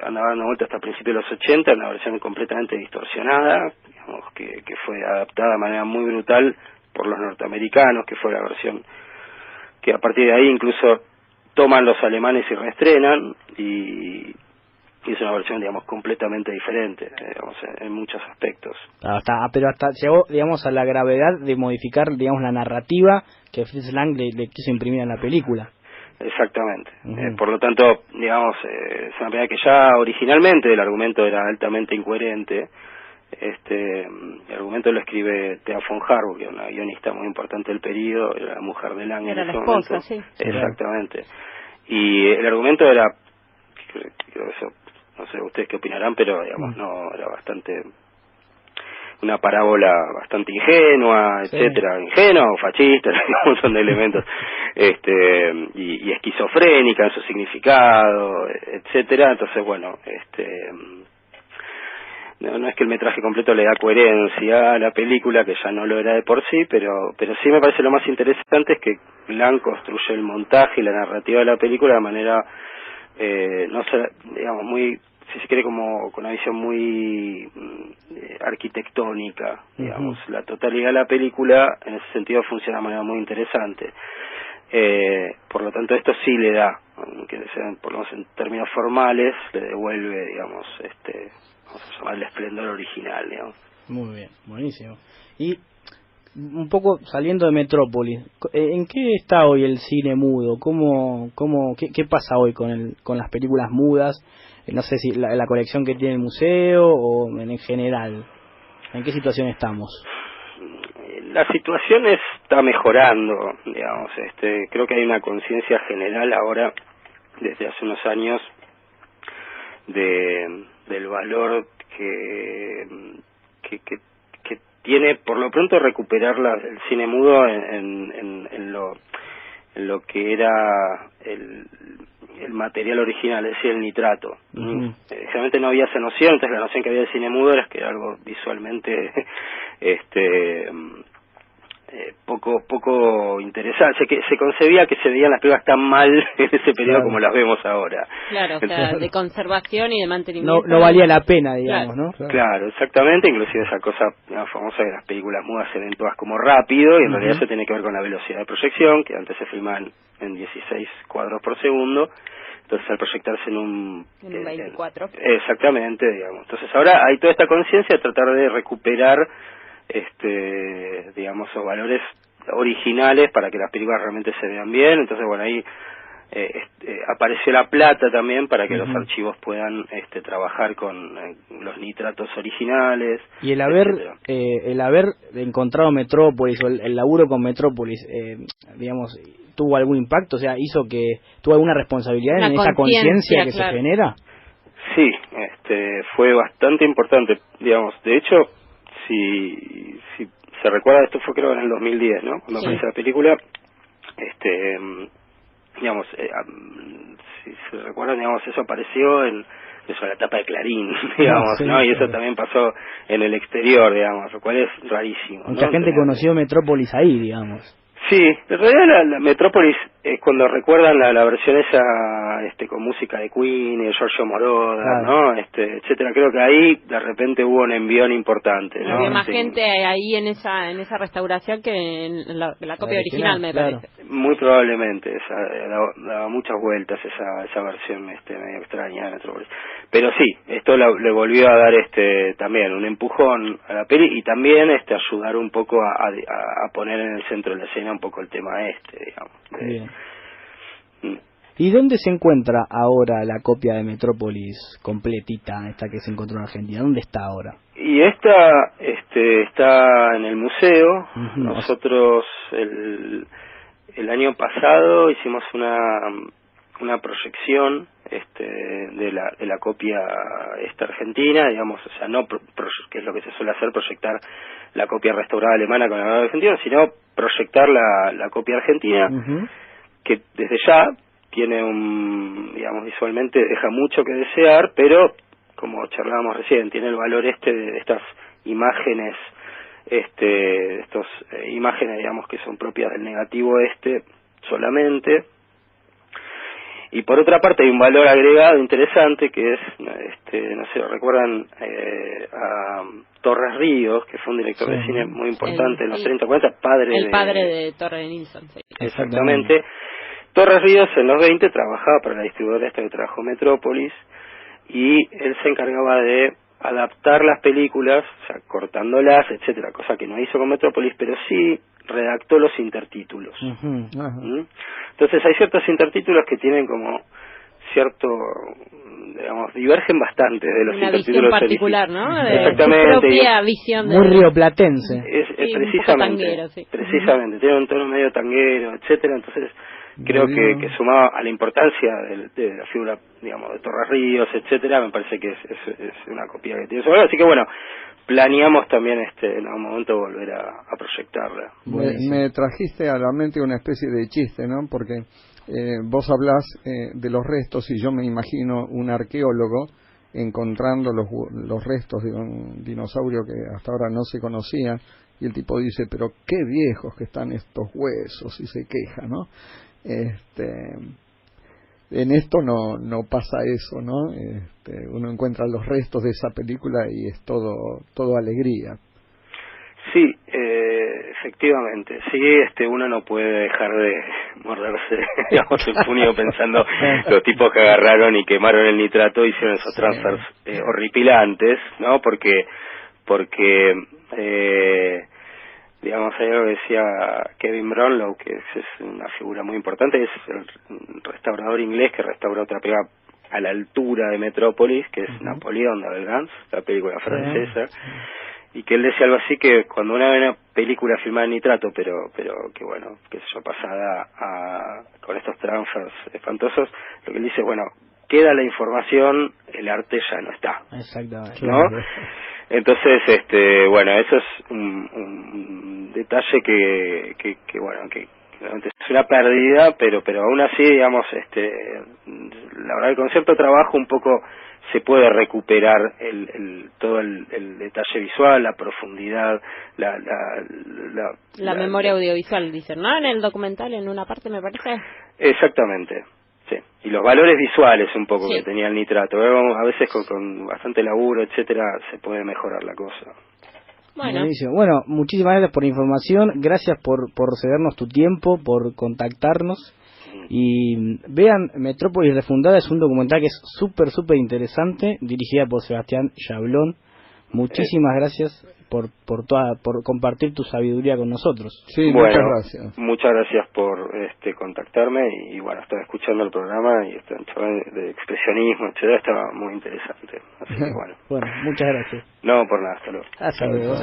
andaba dando vuelta hasta principios de los 80, una versión completamente distorsionada, que fue adaptada de manera muy brutal por los norteamericanos, que fue la versión que a partir de ahí incluso toman los alemanes y reestrenan, y es una versión, completamente diferente, en muchos aspectos. Pero hasta llegó, a la gravedad de modificar, la narrativa que Fritz Lang le quiso imprimir en la película. Exactamente. Por lo tanto, es una película que ya originalmente el argumento era altamente incoherente. El argumento lo escribe Thea von Harburg, que es una guionista muy importante del periodo, era la mujer de Lang. Era la esposa, sí. Exactamente. Y el argumento era, creo que eso, no sé ustedes qué opinarán, pero no, era bastante, una parábola bastante ingenua, etcétera, ingenua o fascista, un montón de elementos, y esquizofrénica en su significado, etcétera. Entonces, bueno, no es que el metraje completo le da coherencia a la película, que ya no lo era de por sí, pero sí me parece lo más interesante es que Lang construye el montaje y la narrativa de la película de manera, muy, si se quiere, como con una visión muy arquitectónica, La totalidad de la película en ese sentido funciona de manera muy interesante. Por lo tanto, esto sí le da, aunque sean, por lo menos en términos formales, le devuelve, vamos a llamar el esplendor original, Muy bien, buenísimo. Y un poco saliendo de Metrópolis, ¿en qué está hoy el cine mudo? ¿Qué pasa hoy con las películas mudas? No sé si la colección que tiene el museo o en general. ¿En qué situación estamos? La situación está mejorando, creo que hay una conciencia general ahora desde hace unos años del valor que tiene por lo pronto recuperar el cine mudo en lo que era el material original, es decir, el nitrato. Generalmente no había esa noción, entonces la noción que había de cine mudo era que era algo visualmente poco interesante. Se concebía que se veían las películas tan mal en ese periodo como las vemos ahora. Claro, o sea, de conservación y de mantenimiento. No valía la pena, digamos, ¿no? Claro, exactamente, inclusive esa cosa famosa de las películas mudas se ven todas como rápido, y en realidad eso tiene que ver con la velocidad de proyección, que antes se filmaban en 16 cuadros por segundo, entonces al proyectarse en un 24. Exactamente, digamos. Entonces ahora hay toda esta conciencia de tratar de recuperar digamos, esos valores originales para que las películas realmente se vean bien. Entonces, bueno, ahí apareció la plata también para que los archivos puedan trabajar con los nitratos originales. Y el haber encontrado Metrópolis, o el laburo con Metrópolis, digamos, ¿tuvo algún impacto? O sea, ¿tuvo alguna responsabilidad en esa conciencia que se genera? Sí, fue bastante importante, digamos. De hecho, si se recuerda, esto fue creo en el 2010, ¿no? Cuando apareció la película, digamos, si se recuerdan, digamos, eso apareció en la tapa de Clarín, digamos, ¿no? Y eso también pasó en el exterior, digamos, lo cual es rarísimo. Mucha gente conoció Metrópolis ahí, digamos. Sí, en realidad la Metrópolis, cuando recuerdan la versión esa con música de Queen y de Giorgio Moroder, ¿no? Etcétera, creo que ahí de repente hubo un envión importante, ¿no? Había más gente ahí en esa restauración que en la copia original, me parece. Muy probablemente, daba muchas vueltas esa versión medio extraña de Metrópolis. Pero sí, esto le volvió a dar también un empujón a la peli, y también ayudar un poco a poner en el centro de la escena un poco el tema digamos. Bien. ¿Y dónde se encuentra ahora la copia de Metrópolis completita, esta que se encontró en Argentina? ¿Dónde está ahora? Y esta está en el museo. Nosotros el año pasado hicimos una proyección de la copia argentina, digamos, o sea, no que es lo que se suele hacer, proyectar la copia restaurada alemana con la grabadora argentina, sino proyectar la copia argentina, que desde ya tiene digamos, visualmente deja mucho que desear, pero como charlábamos recién, tiene el valor de estas imágenes, estos imágenes, digamos, que son propias del negativo solamente. Y por otra parte hay un valor agregado interesante que es, no sé, ¿recuerdan a Torres Ríos, que fue un director de cine muy importante en los 30-40, padre de Torre Nilsson? Sí. Exactamente. Torres Ríos en los 20 trabajaba para la distribuidora que trabajó Metrópolis, y él se encargaba de adaptar las películas, o sea, cortándolas, etcétera, cosa que no hizo con Metrópolis, pero sí redactó los intertítulos. Entonces hay ciertos intertítulos que tienen como cierto, digamos, divergen bastante de los intertítulos particular, ¿no? Exactamente. Su propia visión muy rioplatense. Precisamente, tiene un tono medio tanguero, etcétera. Entonces creo que sumado a la importancia de la figura, digamos, de Torres Ríos, etcétera, me parece que es una copia que tiene su valor. Así que bueno, planeamos también en algún momento volver a proyectarla. Me trajiste a la mente una especie de chiste, ¿no? Porque vos hablás de los restos, y yo me imagino un arqueólogo encontrando los restos de un dinosaurio que hasta ahora no se conocía, y el tipo dice, pero qué viejos que están estos huesos, y se queja, ¿no? En esto no pasa eso, ¿no? Uno encuentra los restos de esa película y es todo alegría. Sí, efectivamente. Sí, uno no puede dejar de morderse, digamos, el puño pensando los tipos que agarraron y quemaron el nitrato, hicieron esos transfers horripilantes, ¿no? Porque digamos, hay algo que decía Kevin Brownlow, que es una figura muy importante, es el restaurador inglés que restauró otra película a la altura de Metrópolis, que es Napoleón de Abel Gance, la película francesa. y que él decía algo así, que cuando uno ve una película filmada en nitrato, pero que bueno, que eso pasada con estos transfers espantosos, lo que él dice, bueno, queda la información, el arte ya no está. Exactamente. ¿No? Entonces, bueno, eso es un detalle que bueno, que es una pérdida, pero aún así, digamos, la verdad, el concepto de trabajo un poco se puede recuperar todo el detalle visual, la profundidad, la memoria audiovisual, dicen, ¿no? En el documental, en una parte, me parece. Exactamente. Sí, y los valores visuales un poco sí. que tenía el nitrato, a veces con bastante laburo, etcétera, se puede mejorar la cosa. Bueno. Buenísimo. Bueno, muchísimas gracias por la información, gracias por cedernos tu tiempo, por contactarnos, y vean Metrópolis Refundada, es un documental que es súper interesante, dirigida por Sebastián Yablón. Muchísimas gracias por compartir tu sabiduría con nosotros. Sí, bueno, muchas gracias. Muchas gracias por contactarme, y bueno, estaba escuchando el programa y de expresionismo, etcétera, estaba muy interesante. Así que bueno, muchas gracias. No, por nada, hasta luego. Hasta luego.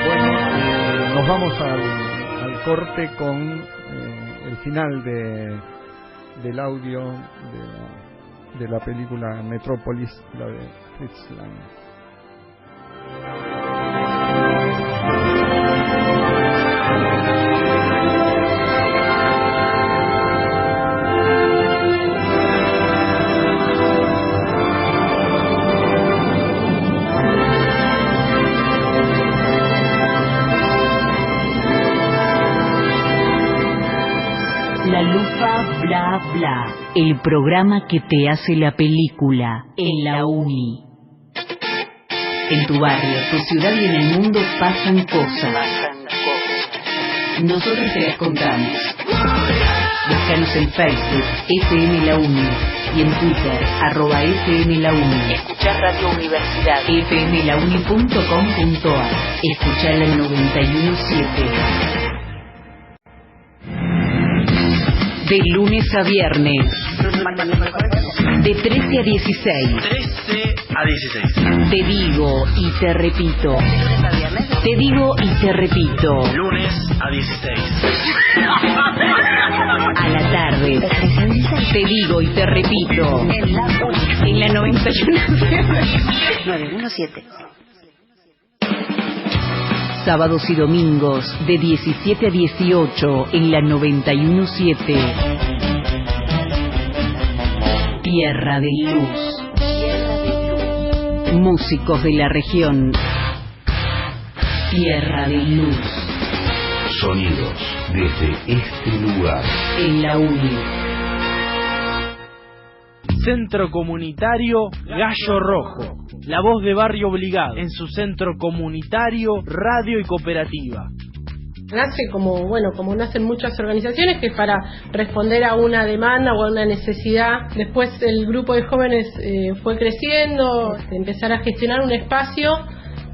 Bueno, nos vamos al corte con el final del audio de la película Metrópolis, la de Fritz Lang. La Lupa Bla Bla, el programa que te hace la película en la Uni. En tu barrio, tu ciudad y en el mundo pasan cosas. Nosotros te las contamos. Búscanos en Facebook, FM La Uni, y en Twitter, @FM La Uni. Escuchá Radio Universidad, fmlauni.com.ar. Escuchá la 91.7. De lunes a viernes, de 13 a 16. 13 a 16. Te digo y te repito. Te digo y te repito. Lunes a 16. A la tarde. Te digo y te repito. En la 91.7. Sábados y domingos de 17 a 18 en la 91.7. Tierra de Luz. Músicos de la región. Tierra de Luz. Sonidos desde este lugar. En la Uni. Centro Comunitario Gallo Rojo, la voz de Barrio Obligado, en su centro comunitario, radio y cooperativa. Nace como nacen muchas organizaciones, que es para responder a una demanda o a una necesidad. Después el grupo de jóvenes fue creciendo, empezar a gestionar un espacio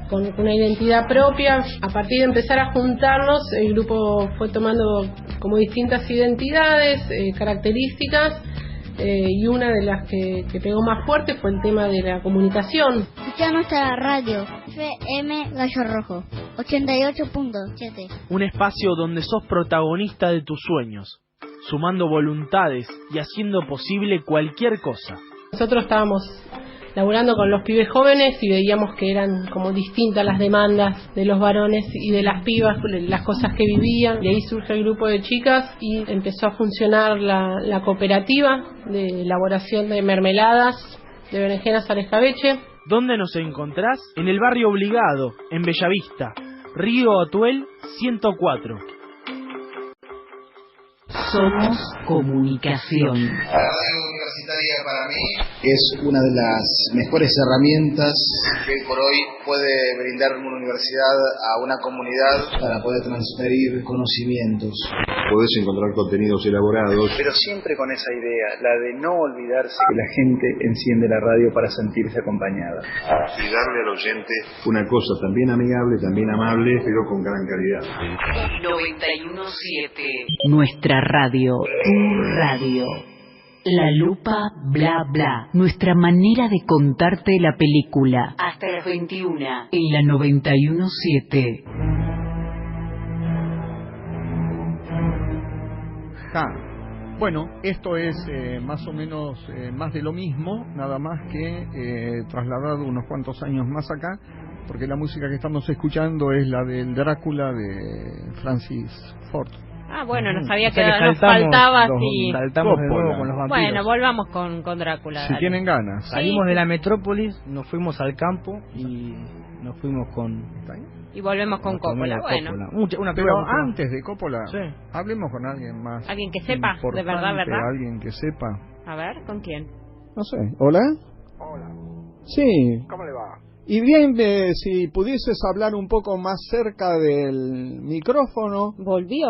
con una identidad propia. A partir de empezar a juntarnos, el grupo fue tomando como distintas identidades, características. Y una de las que pegó más fuerte fue el tema de la comunicación. Escucha nuestra radio, FM Gallo Rojo, 88.7. Un espacio donde sos protagonista de tus sueños, sumando voluntades y haciendo posible cualquier cosa. Nosotros estábamos laburando con los pibes jóvenes y veíamos que eran como distintas las demandas de los varones y de las pibas, las cosas que vivían. Y ahí surge el grupo de chicas y empezó a funcionar la cooperativa de elaboración de mermeladas de berenjenas al escabeche. ¿Dónde nos encontrás? En el Barrio Obligado, en Bellavista, Río Atuel 104. Somos comunicación. La radio universitaria para mí es una de las mejores herramientas que hoy por hoy puede brindar una universidad a una comunidad para poder transferir conocimientos. Podés encontrar contenidos elaborados, pero siempre con esa idea, la de no olvidarse que la gente enciende la radio para sentirse acompañada. Y darle al oyente una cosa también amigable, también amable, pero con gran calidad. 91.7. Nuestra radio, tu radio. La lupa bla bla, nuestra manera de contarte la película. Hasta las 21 en la 91.7. Ja. Bueno, esto es más o menos más de lo mismo, nada más que trasladado unos cuantos años más acá, porque la música que estamos escuchando es la del Drácula de Francis Ford. Ah, bueno, nos había quedado, nos faltaba así. Saltamos de nuevo con los vampiros. Bueno, volvamos con Drácula. Si tienen ganas. Salimos de la metrópolis, nos fuimos al campo y nos fuimos con... Y volvemos con Coppola. Bueno. Pero antes de Coppola, hablemos con alguien más. Alguien que sepa, de verdad. Alguien que sepa. A ver, ¿con quién? No sé. ¿Hola? Hola. Sí. ¿Cómo le va? Y bien, si pudieses hablar un poco más cerca del micrófono. ¿Volvió?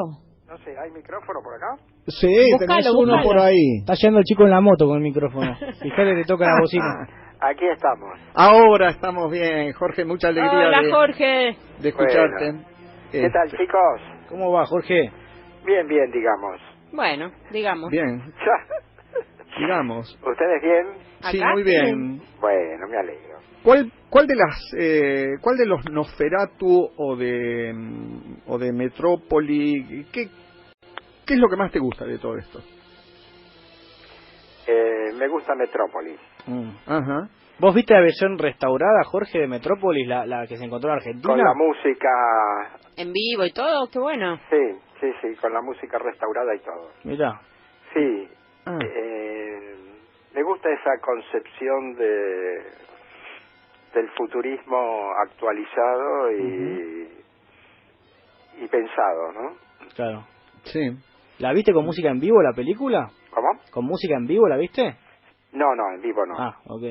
No sé, ¿hay micrófono por acá? Sí, tenés uno por ahí. Está yendo el chico en la moto con el micrófono. Fíjate, te toca la bocina. Aquí estamos. Ahora estamos bien, Jorge, mucha alegría. Hola, Jorge. De escucharte. Bueno. ¿Qué tal, chicos? ¿Cómo va, Jorge? Bien, digamos. Bueno, digamos. Bien. Digamos. ¿Ustedes bien? Sí, muy bien. Bueno, me alegro. ¿Cuál de los Nosferatu o de Metrópoli, qué es lo que más te gusta de todo esto? Me gusta Metrópolis. Ajá. ¿Vos viste la versión restaurada, Jorge, de Metrópolis, la que se encontró en Argentina? Con la música... En vivo y todo, qué bueno. Sí, con la música restaurada y todo. Mirá. Sí. Me gusta esa concepción del futurismo actualizado y pensado, ¿no? Claro. Sí. ¿La viste con música en vivo la película? ¿Cómo? ¿Con música en vivo la viste? No, en vivo no. Ah, ok.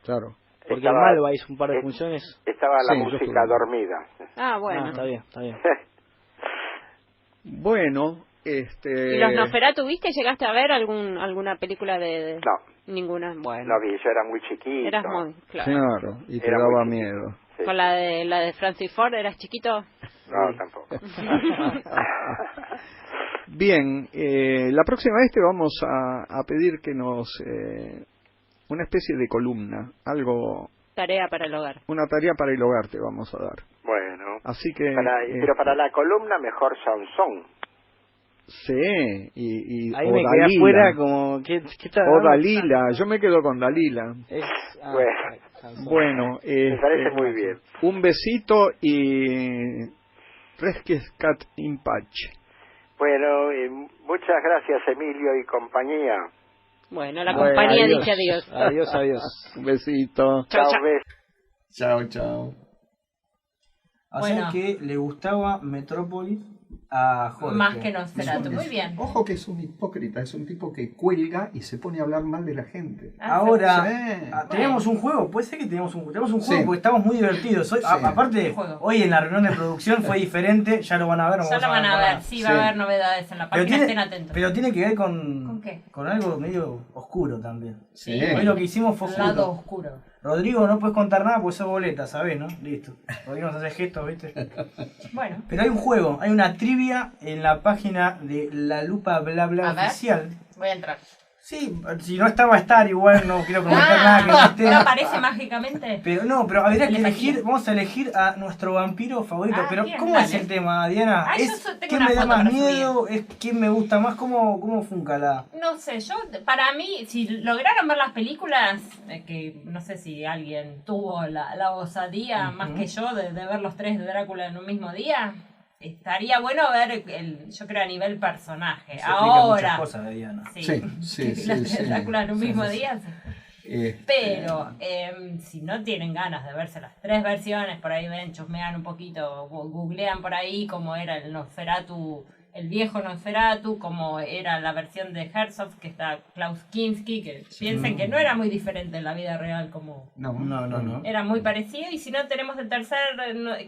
Claro. Porque el Malva hizo un par de funciones. Estaba la música dormida. Ah, bueno. Está bien. Bueno, ¿Y los Nosferatu viste? ¿Llegaste a ver alguna película de...? No. Ninguna, bueno. No vi, yo era muy chiquito. Eras muy, claro, y te daba miedo. Sí. ¿Con la de Francis Ford eras chiquito? No, tampoco. Bien, la próxima vez te vamos a pedir que nos... una especie de columna, algo... Tarea para el hogar. Una tarea para el hogar te vamos a dar. Bueno. Así que... pero para la columna mejor Sansón. Sí, y ahí me quedé afuera como... ¿qué está o Dalila, yo me quedo con Dalila. Bueno, me parece muy bien. Un besito y... Resquescat in pace. Bueno, muchas gracias Emilio y compañía. Bueno, la compañía dice adiós. Adiós. Un besito. Chao. O sea que le gustaba Metrópolis a Jorge. Más que Nosferatu, muy bien. Ojo que es un hipócrita, es un tipo que cuelga y se pone a hablar mal de la gente. Ahora, tenemos un juego, puede ser que tenemos un juego porque estamos muy divertidos. Hoy, aparte, hoy en la reunión de producción fue diferente, ya lo van a ver. Ya lo van a ver, sí, va a haber novedades en la página, estén atentos. Pero tiene que ver con qué? Con algo medio oscuro también. Sí. Hoy lo que hicimos fue lado oscuro. Rodrigo, no puedes contar nada porque sos boleta, ¿sabés, no? Listo. Rodrigo nos hace gestos, ¿viste? Bueno. Pero hay un juego, hay una trivia en la página de La Lupa Bla Bla Oficial. Voy a entrar. Sí, si no está va a estar, igual no quiero comentar nada que no esté. ¿Pero aparece mágicamente? Pero no, pero habría que elegir, vamos a elegir a nuestro vampiro favorito. Pero bien, ¿cómo es el tema, Diana? ¿Quién me da más miedo? ¿Es quién me gusta más? ¿Cómo funca la...? No sé, para mí, si lograron ver las películas, que no sé si alguien tuvo la osadía más que yo de ver los tres de Drácula en un mismo día... Estaría bueno ver, yo creo, a nivel personaje. Se ahora muchas cosas de Diana. Sí. Drácula en un mismo día. Pero si no tienen ganas de verse las tres versiones, por ahí ven, chusmean un poquito, googlean por ahí cómo era el Nosferatu, el viejo Nosferatu, cómo era la versión de Herzog, que está Klaus Kinski, que piensen que no era muy diferente en la vida real, como no. Era muy parecido. Y si no, tenemos el tercer,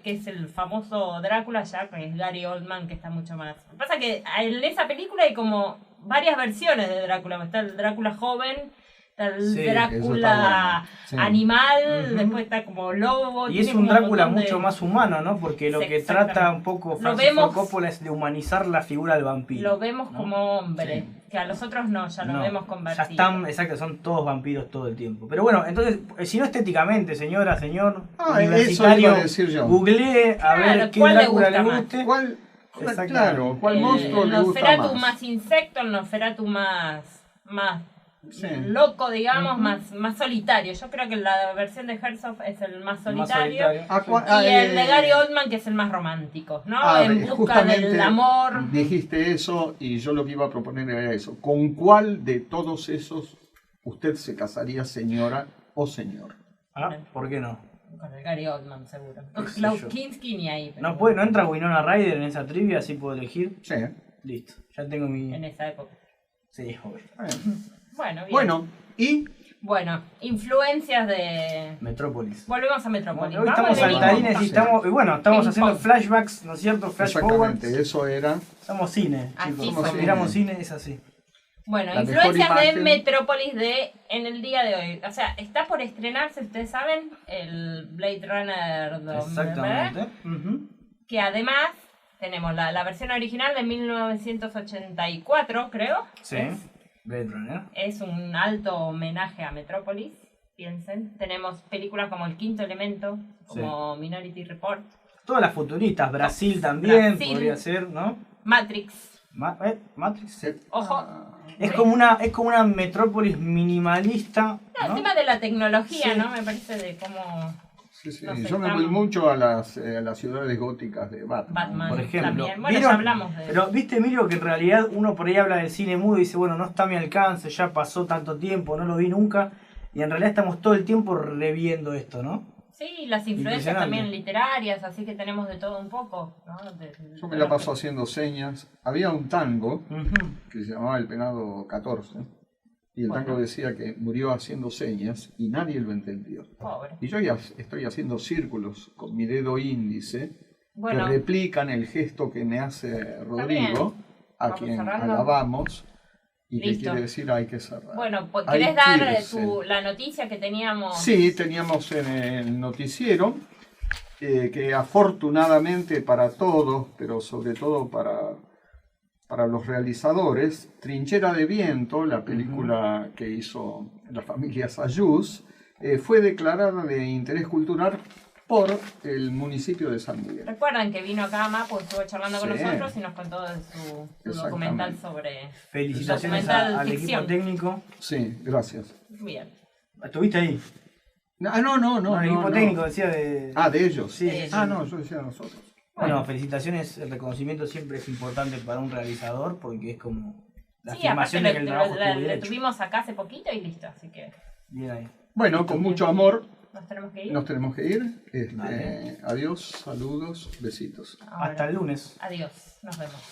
que es el famoso Drácula, ya que es Gary Oldman, que está mucho más. Lo que pasa es que en esa película hay como varias versiones de Drácula. Está el Drácula joven, está el Drácula animal, después está como lobo. Y es un Drácula mucho más humano, ¿no? Porque lo que trata un poco Francis Ford Coppola es de humanizar la figura del vampiro. Lo vemos como hombre. Que a los otros no, ya los vemos convertidos. Ya están, exacto, son todos vampiros todo el tiempo. Pero bueno, entonces, si no estéticamente, señora, señor, universitario, eso iba a decir yo. Googleé a ver qué Drácula le guste. ¿Cuál monstruo le gusta más? El Nosferatu más insecto, el Nosferatu más loco, digamos, más solitario. Yo creo que la versión de Herzog es el más solitario. Y el de Gary Oldman, que es el más romántico, ¿no? En busca del amor. Dijiste eso y yo lo que iba a proponer era eso. ¿Con cuál de todos esos usted se casaría, señora o señor? ¿Por qué no? Con el Gary Oldman, seguro. Con Klaus Kinski ni ahí. Pero... ¿No entra Winona Ryder en esa trivia? ¿Así puedo elegir? Sí. Listo. Ya tengo mi... En esa época. Sí, joven. Bueno, bien. Bueno, y... Bueno, influencias de... Metrópolis. Volvemos a Metrópolis. Hoy estamos saltarines y estamos haciendo flashbacks, ¿no es cierto? Flash forwards. Eso era... Somos cine, chicos. Cuando miramos cine es así. Bueno, influencias de Metrópolis en el día de hoy. O sea, está por estrenarse, ustedes saben, el Blade Runner 2000. Exactamente. Que además tenemos la versión original de 1984, creo. Sí. Blade Runner. Es un alto homenaje a Metrópolis, piensen. Tenemos películas como El Quinto Elemento, como Minority Report. Todas las futuristas, Brasil también podría ser, ¿no? Matrix. Matrix. Ojo. Es como una Metrópolis minimalista. No, el tema de la tecnología, ¿no? Me parece de cómo... Sí. Yo me voy mucho a las ciudades góticas de Batman, por ejemplo. También. Bueno, ya hablamos de... Pero viste, Emilio, que en realidad uno por ahí habla del cine mudo y dice, bueno, no está a mi alcance, ya pasó tanto tiempo, no lo vi nunca. Y en realidad estamos todo el tiempo reviendo esto, ¿no? Sí, las influencias también literarias, así que tenemos de todo un poco, ¿no? Yo me la paso haciendo señas. Había un tango que se llamaba El Penado 14. Y el tango decía que murió haciendo señas y nadie lo entendió. Pobre. Y yo ya estoy haciendo círculos con mi dedo índice que replican el gesto que me hace Rodrigo, a quien alabamos, y que quiere decir hay que cerrar. Bueno, ¿querés dar la noticia que teníamos? Sí, teníamos en el noticiero que afortunadamente para todos, pero sobre todo para los realizadores, Trinchera de Viento, la película que hizo la familia Sayús, fue declarada de interés cultural por el municipio de San Miguel. Recuerdan que vino acá a Mapo, estuvo charlando con nosotros y nos contó de su documental sobre... Felicitaciones al equipo técnico. Sí, gracias. Bien. ¿Estuviste ahí? No. El equipo técnico decía de... de ellos. Sí. No, yo decía de nosotros. Bueno, felicitaciones, el reconocimiento siempre es importante para un realizador porque es como la afirmación de que el trabajo estuvo bien lo hecho. tuvimos acá hace poquito y listo, así que... Bien ahí. Bueno, con mucho amor. Nos tenemos que ir. Adiós, saludos, besitos. Hasta el lunes. Adiós, nos vemos.